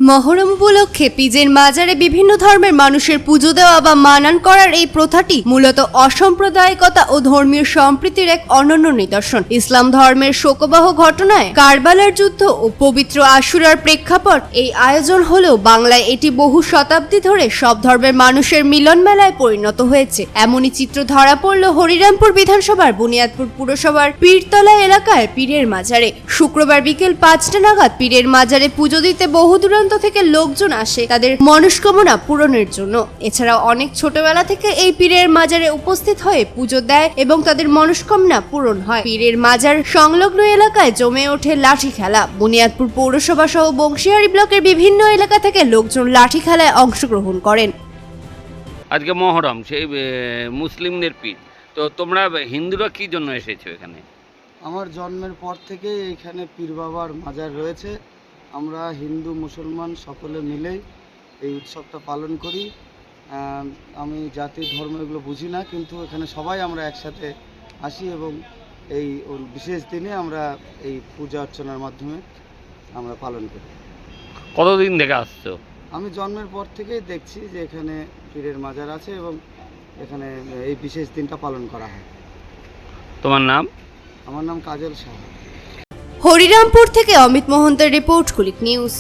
মহরম উপলক্ষে পীরের মাজারে বিভিন্ন ধর্মের মানুষের পুজো দেওয়া বা মানান করার এই প্রথাটি মূলত অসাম্প্রদায়িকতা ও ধর্মীয় সম্প্রীতির এক অনন্য নিদর্শন। ইসলাম ধর্মের শোকবাহ ঘটনায় কারবালার যুদ্ধ ও পবিত্র আশুরার প্রেক্ষাপট এই আয়োজন হলেও বাংলায় এটি বহু শতাব্দী ধরে সব ধর্মের মানুষের মিলন মেলায় পরিণত হয়েছে। এমনই চিত্র ধরা পড়ল হরিরামপুর বিধানসভার বুনিয়াদপুর পুরসভার পীরতলা এলাকায় পীরের মাজারে। শুক্রবার বিকেল 5টা নাগাদ পীরের মাজারে পুজো দিতে বহু দূরান্ত থেকে লোকজন আসে তাদের মনস্কামনা পূরণের জন্য। এছাড়াও অনেক ছোটবেলা থেকে এই পীরের মাজারে উপস্থিত হয়ে পুজো দেয় এবং তাদের মনস্কামনা পূরণ হয়। পীরের মাজার সংলগ্ন এলাকায় জমে ওঠে লাঠি খেলা। বুনিয়াদপুর পৌরসভা সহ বংশীহারি ব্লকের বিভিন্ন এলাকা থেকে লোকজন লাঠি খেলায় অংশগ্রহণ করেন। আজকে মহরম, সেই মুসলিমদের পীর, তো তোমরা হিন্দুরা কি জন্য এসেছো এখানে? আমার জন্মের পর থেকে এখানে পীর বাবার মাজার রয়েছে। আমরা হিন্দু মুসলমান সকলে মিলেই এই উৎসবটা পালন করি। আমি জাতি ধর্ম এগুলো বুঝি না, কিন্তু এখানে সবাই আমরা একসাথে আসি এবং এই বিশেষ দিনে আমরা এই পূজা অর্চনার মাধ্যমে আমরা পালন করি। কতদিন থেকে আসছো? আমি জন্মের পর থেকেই দেখছি যে এখানে পীরের মাজার আছে এবং এখানে এই বিশেষ দিনটা পালন করা হয়। তোমার নাম? আমার নাম কাজল সাহা। হরিরামপুর থেকে অমিত মোহন্তের রিপোর্ট, কুলিক নিউজ।